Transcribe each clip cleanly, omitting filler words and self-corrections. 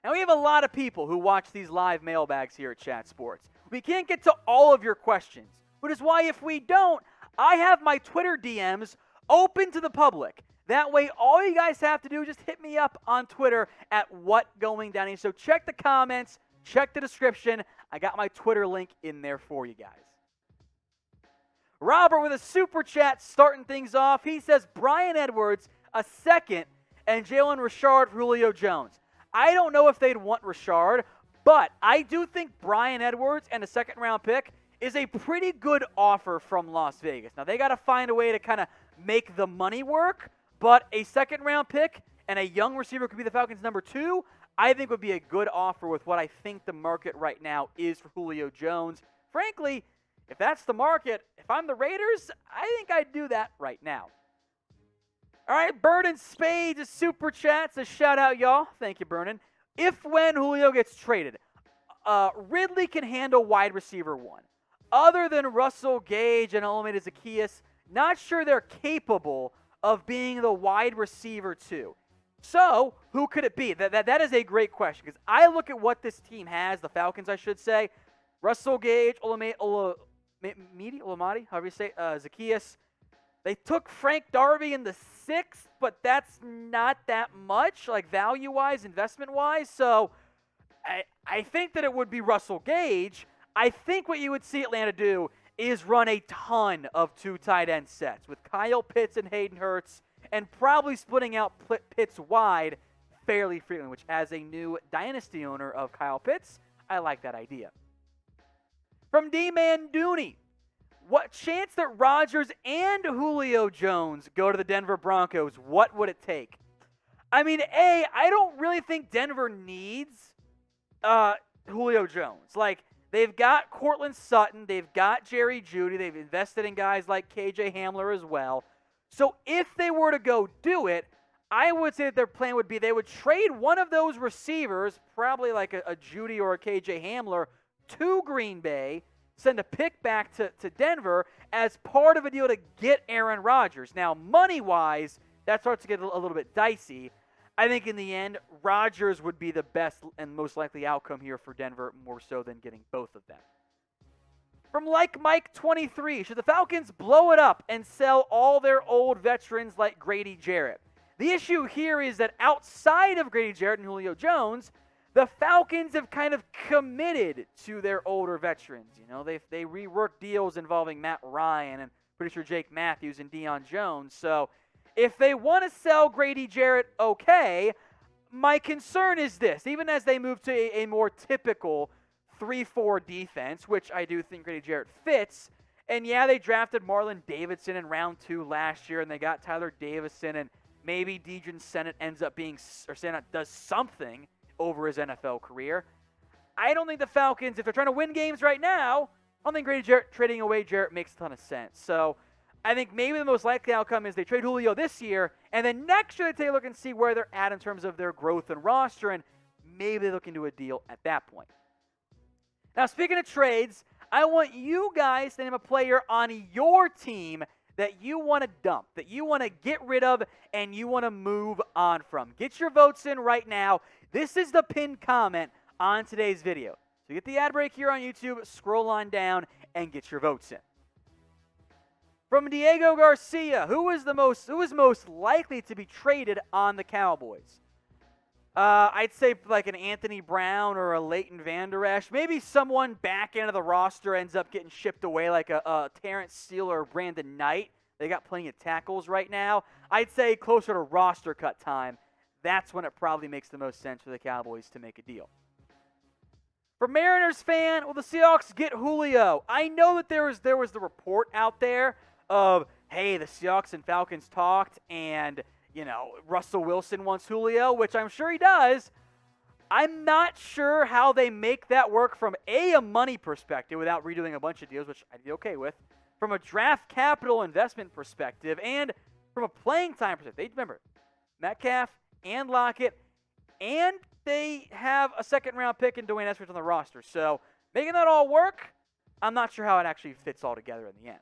And we have a lot of people who watch these live mailbags here at Chat Sports. We can't get to all of your questions, which is why if we don't, I have my Twitter DMs open to the public. That way, all you guys have to do is just hit me up on Twitter at whatgoingdowny. So check the comments, check the description. I got my Twitter link in there for you guys. Robert with a super chat starting things off. He says Bryan Edwards, a second, and Jalen Richard for Julio Jones. I don't know if they'd want Richard, but I do think Bryan Edwards and a second-round pick is a pretty good offer from Las Vegas. Now, they got to find a way to kind of make the money work, but a second-round pick and a young receiver could be the Falcons' number 2, I think would be a good offer with what I think the market right now is for Julio Jones. Frankly, if that's the market, if I'm the Raiders, I think I'd do that right now. All right, Burnin Spades is super chat. So shout out, y'all. Thank you, Burnin. If when Julio gets traded, Ridley can handle wide receiver 1. Other than Russell Gage and Olamide Zaccheaus, not sure they're capable of being the wide receiver 2. So, who could it be? That is a great question because I look at what this team has, the Falcons, I should say. Russell Gage, Olamide, however you say, Zaccheaus. They took Frank Darby in the 6th, but that's not that much, like value-wise, investment-wise. So, I think that it would be Russell Gage. I think what you would see Atlanta do is run a ton of 2 tight end sets with Kyle Pitts and Hayden Hurst and probably splitting out Pitts wide fairly frequently, which as a new dynasty owner of Kyle Pitts, I like that idea. From Dman Dooney, what chance that Rodgers and Julio Jones go to the Denver Broncos, what would it take? I mean, I don't really think Denver needs Julio Jones. Like, they've got Courtland Sutton, they've got Jerry Jeudy, they've invested in guys like KJ Hamler as well. So if they were to go do it, I would say that their plan would be they would trade one of those receivers, probably like a Jeudy or a KJ Hamler, to Green Bay, send a pick back to Denver as part of a deal to get Aaron Rodgers. Now, money-wise, that starts to get a little bit dicey. I think in the end, Rodgers would be the best and most likely outcome here for Denver, more so than getting both of them. From Like Mike 23, should the Falcons blow it up and sell all their old veterans like Grady Jarrett? The issue here is that outside of Grady Jarrett and Julio Jones, the Falcons have kind of committed to their older veterans. You know, they reworked deals involving Matt Ryan and pretty sure Jake Matthews and Deion Jones. So if they want to sell Grady Jarrett, okay. My concern is this. Even as they move to a more typical 3-4 defense, which I do think Grady Jarrett fits, and yeah, they drafted Marlon Davidson in round 2 last year, and they got Tyler Davison, and maybe Dejan Sennett ends up being, or Sennett does something over his NFL career. I don't think the Falcons, if they're trying to win games right now, I don't think Grady Jarrett, trading away Jarrett makes a ton of sense. So I think maybe the most likely outcome is they trade Julio this year, and then next year they take a look and see where they're at in terms of their growth and roster, and maybe they look into a deal at that point. Now, speaking of trades, I want you guys to name a player on your team that you want to dump, that you want to get rid of, and you want to move on from. Get your votes in right now. This is the pinned comment on today's video. So get the ad break here on YouTube, scroll on down, and get your votes in. From Diego Garcia, who is most likely to be traded on the Cowboys? I'd say like an Anthony Brown or a Leighton Vander Esch. Maybe someone back end of the roster ends up getting shipped away like a Terrence Steele or Brandon Knight. They got plenty of tackles right now. I'd say closer to roster cut time. That's when it probably makes the most sense for the Cowboys to make a deal. For Mariners fan, will the Seahawks get Julio? I know that there was the report out there of, hey, the Seahawks and Falcons talked and, you know, Russell Wilson wants Julio, which I'm sure he does. I'm not sure how they make that work from a money perspective without redoing a bunch of deals, which I'd be okay with, from a draft capital investment perspective, and from a playing time perspective. Remember, Metcalf and Lockett, and they have a second-round pick in Dwayne Eskridge on the roster. So making that all work, I'm not sure how it actually fits all together in the end.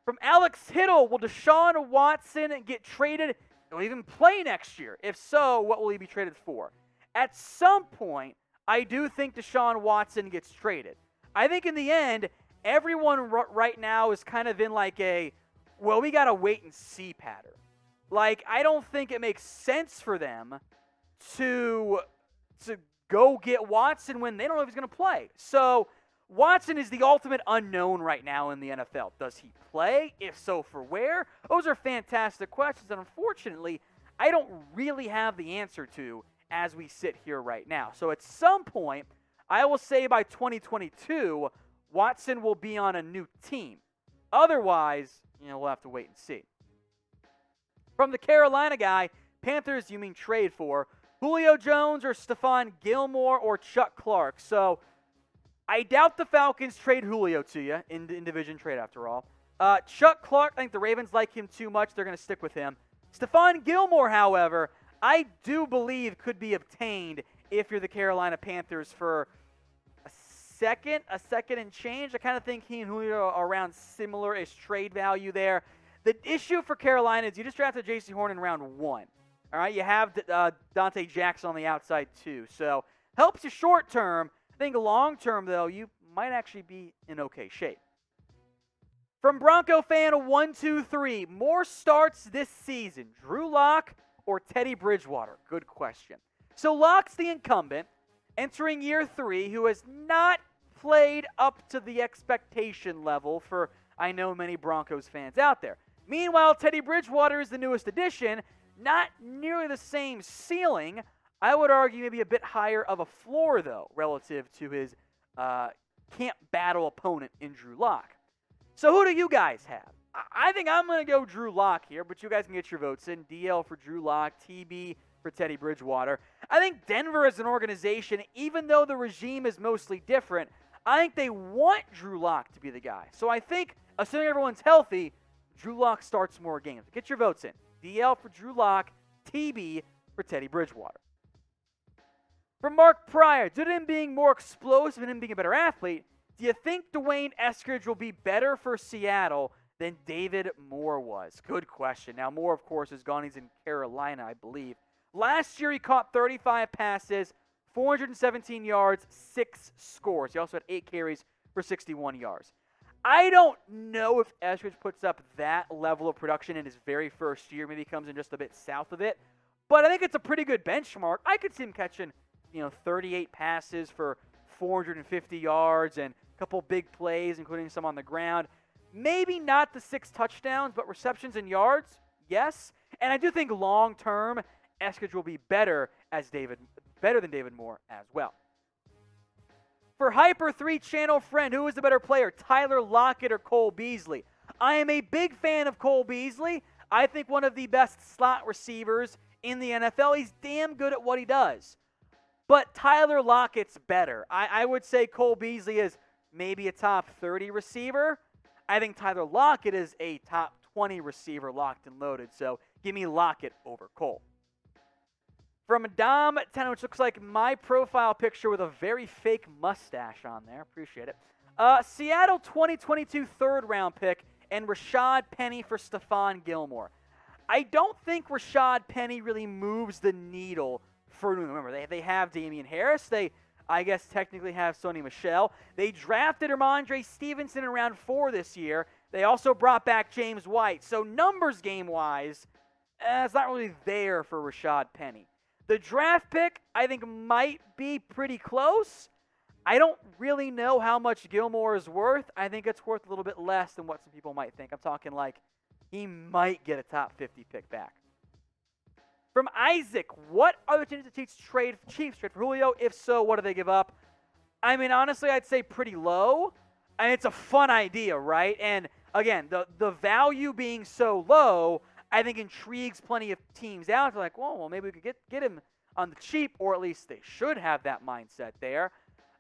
From Alex Hittle, will Deshaun Watson get traded or even play next year? If so, what will he be traded for? At some point, I do think Deshaun Watson gets traded. I think in the end, everyone right now is kind of in like we got to wait and see pattern. Like, I don't think it makes sense for them to go get Watson when they don't know if he's going to play. So Watson is the ultimate unknown right now in the NFL. Does he play? If so, for where? Those are fantastic questions, and unfortunately, I don't really have the answer to as we sit here right now. So at some point, I will say by 2022, Watson will be on a new team. Otherwise, we'll have to wait and see. From the Carolina guy, Panthers, you mean trade for Julio Jones or Stephon Gilmore or Chuck Clark? So I doubt the Falcons trade Julio to you in division trade after all. Chuck Clark, I think the Ravens like him too much. They're going to stick with him. Stephon Gilmore, however, I do believe could be obtained if you're the Carolina Panthers for a second and change. I kind of think he and Julio are around similar-ish trade value there. The issue for Carolina is you just drafted J.C. Horn in round 1. All right, you have Dante Jackson on the outside too. So helps you short term. I think long term, though, you might actually be in okay shape. From Bronco fan 123, more starts this season, Drew Lock or Teddy Bridgewater? Good question. So Lock's the incumbent, entering year 3, who has not played up to the expectation level for, I know, many Broncos fans out there. Meanwhile, Teddy Bridgewater is the newest addition, not nearly the same ceiling. I would argue maybe a bit higher of a floor, though, relative to his camp battle opponent in Drew Lock. So who do you guys have? I think I'm going to go Drew Lock here, but you guys can get your votes in. DL for Drew Lock, TB for Teddy Bridgewater. I think Denver as an organization, even though the regime is mostly different, I think they want Drew Lock to be the guy. So I think, assuming everyone's healthy, Drew Lock starts more games. Get your votes in. DL for Drew Lock, TB for Teddy Bridgewater. From Mark Pryor, due to him being more explosive and him being a better athlete, do you think Dwayne Eskridge will be better for Seattle than David Moore was? Good question. Now, Moore, of course, is gone. He's in Carolina, I believe. Last year, he caught 35 passes, 417 yards, 6 scores. He also had 8 carries for 61 yards. I don't know if Eskridge puts up that level of production in his very first year. Maybe he comes in just a bit south of it. But I think it's a pretty good benchmark. I could see him catching, 38 passes for 450 yards and a couple big plays, including some on the ground. Maybe not the 6 touchdowns, but receptions and yards, yes. And I do think long-term, Eskridge will be better than David Moore as well. For Hyper 3 channel friend, who is the better player, Tyler Lockett or Cole Beasley? I am a big fan of Cole Beasley. I think one of the best slot receivers in the NFL. He's damn good at what he does. But Tyler Lockett's better. I would say Cole Beasley is maybe a top 30 receiver. I think Tyler Lockett is a top 20 receiver locked and loaded. So give me Lockett over Cole. From Dom 10, which looks like my profile picture with a very fake mustache on there. Appreciate it. Seattle 2022 third-round pick and Rashad Penny for Stephon Gilmore. I don't think Rashad Penny really moves the needle for New England. Remember, they have Damian Harris. They, I guess, technically have Sony Michel. They drafted Ramondre Stevenson in round 4 this year. They also brought back James White. So numbers game-wise, it's not really there for Rashad Penny. The draft pick, I think, might be pretty close. I don't really know how much Gilmore is worth. I think it's worth a little bit less than what some people might think. I'm talking like he might get a top 50 pick back. From Isaac, what are the chances the Chiefs trade for Julio? If so, what do they give up? I mean, honestly, I'd say pretty low. I mean, it's a fun idea, right? And again, the value being so low, I think intrigues plenty of teams out. They're like, well, maybe we could get him on the cheap, or at least they should have that mindset there.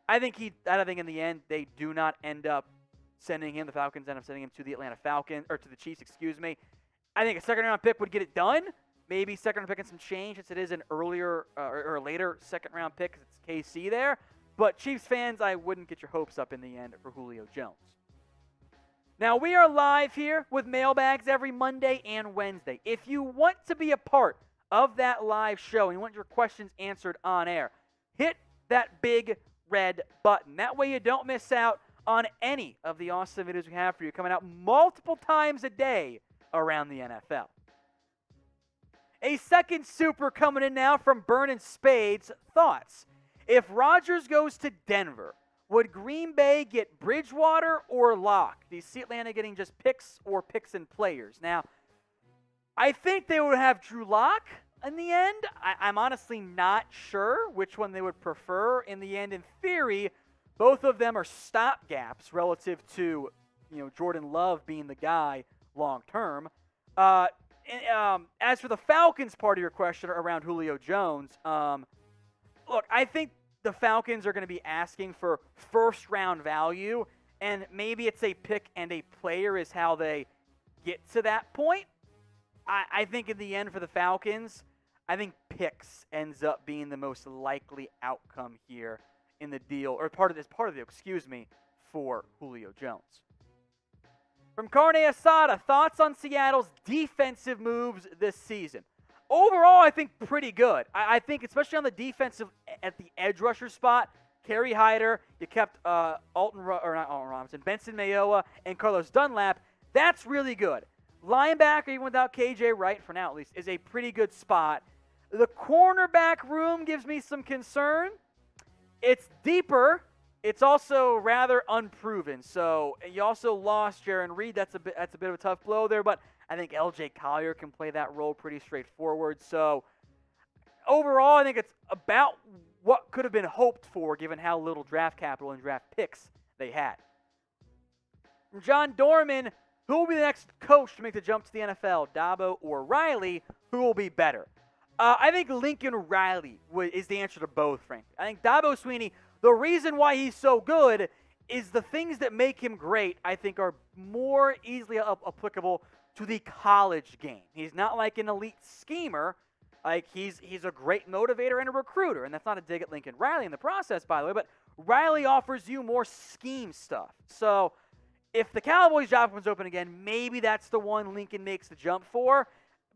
I think in the end, they do not end up sending him. The Falcons end up sending him to the to the Chiefs, excuse me. I think a second-round pick would get it done. Maybe second-round pick and some change, since it is an earlier or later second-round pick, because it's KC there. But Chiefs fans, I wouldn't get your hopes up in the end for Julio Jones. Now, we are live here with mailbags every Monday and Wednesday. If you want to be a part of that live show and you want your questions answered on air, hit that big red button. That way you don't miss out on any of the awesome videos we have for you coming out multiple times a day around the NFL. A second super coming in now from Burnin Spades. Thoughts? If Rodgers goes to Denver, would Green Bay get Bridgewater or Locke? Do you see Atlanta getting just picks or picks and players? Now, I think they would have Drew Lock in the end. I'm honestly not sure which one they would prefer in the end. In theory, both of them are stopgaps relative to, Jordan Love being the guy long term. As for the Falcons part of your question around Julio Jones, look, I think the Falcons are going to be asking for first-round value, and maybe it's a pick and a player is how they get to that point. I think in the end for the Falcons, I think picks ends up being the most likely outcome here in the deal, or part of the deal, for Julio Jones. From Carne Asada, thoughts on Seattle's defensive moves this season? Overall, I think pretty good. I think, especially on the defensive at the edge rusher spot, Kerry Hyder, you kept Benson Mayowa, and Carlos Dunlap. That's really good. Linebacker, even without KJ Wright, for now at least, is a pretty good spot. The cornerback room gives me some concern. It's deeper. It's also rather unproven. So you also lost Jaron Reed. That's a bit of a tough blow there, but I think LJ Collier can play that role pretty straightforward. So overall, I think it's about what could have been hoped for given how little draft capital and draft picks they had. From John Dorman, who will be the next coach to make the jump to the NFL, Dabo or Riley? Who will be better? I think Lincoln Riley is the answer to both, frankly. I think Dabo Swinney, the reason why he's so good is the things that make him great, I think, are more easily applicable to the college game. He's not like an elite schemer. Like, he's a great motivator and a recruiter, and that's not a dig at Lincoln Riley in the process, by the way, but Riley offers you more scheme stuff. So if the Cowboys job comes open again, maybe that's the one Lincoln makes the jump for.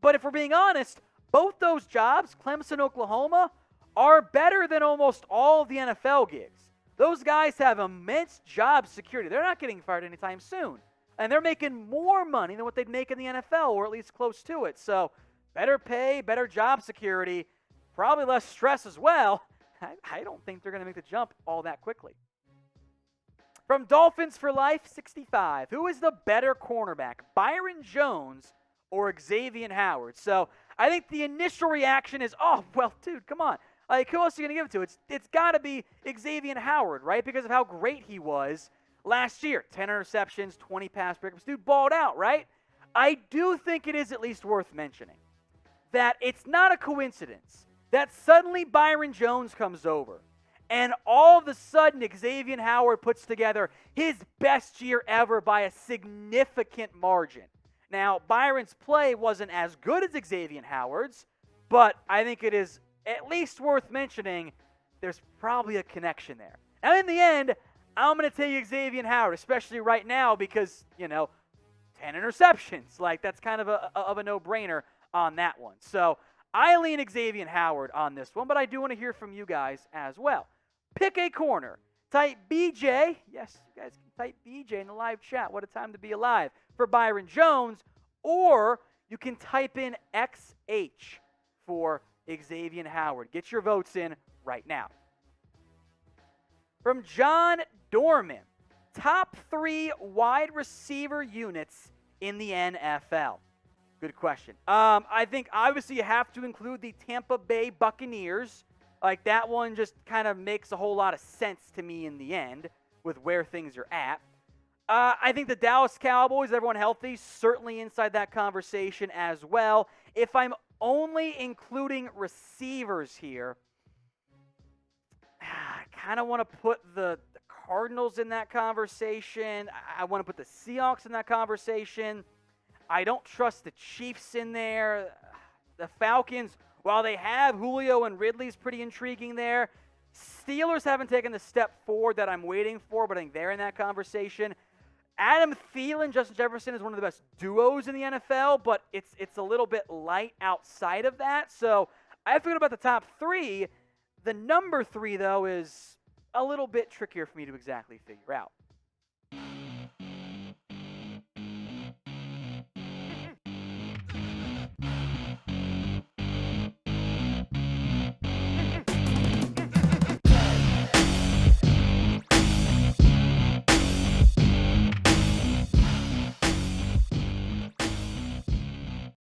But if we're being honest, both those jobs, Clemson, Oklahoma, are better than almost all of the NFL gigs. Those guys have immense job security. They're not getting fired anytime soon. And they're making more money than what they'd make in the NFL, or at least close to it. So better pay, better job security, probably less stress as well. I don't think they're going to make the jump all that quickly. From Dolphins for Life 65, who is the better cornerback, Byron Jones or Xavien Howard? So I think the initial reaction is, oh, well, dude, come on. Like, who else are you going to give it to? It's got to be Xavien Howard, right? Because of how great he was last year. 10 interceptions, 20 pass breakups. Dude balled out, right? I do think it is at least worth mentioning that it's not a coincidence that suddenly Byron Jones comes over and all of a sudden Xavien Howard puts together his best year ever by a significant margin. Now, Byron's play wasn't as good as Xavien Howard's, but I think it is at least worth mentioning there's probably a connection there. Now, in the end, I'm going to take Xavien Howard, especially right now because, 10 interceptions. Like, that's kind of a no-brainer on that one. So I lean Xavien Howard on this one, but I do want to hear from you guys as well. Pick a corner. Type BJ. Yes, you guys can type BJ in the live chat. What a time to be alive for Byron Jones. Or you can type in XH for Xavien Howard. Get your votes in right now. From John Dorman, top 3 wide receiver units in the NFL. Good question. I think obviously you have to include the Tampa Bay Buccaneers. Like, that one just kind of makes a whole lot of sense to me in the end with where things are at. I think the Dallas Cowboys, everyone healthy, certainly inside that conversation as well. If I'm only including receivers here, I kind of want to put the Cardinals in that conversation. I want to put the Seahawks in that conversation. I don't trust the Chiefs in there. The Falcons, while they have Julio and Ridley, is pretty intriguing there. Steelers haven't taken the step forward that I'm waiting for, but I think they're in that conversation. Adam Thielen, Justin Jefferson is one of the best duos in the NFL, but it's a little bit light outside of that. So I have to go about the top 3. The number 3, though, is a little bit trickier for me to exactly figure out.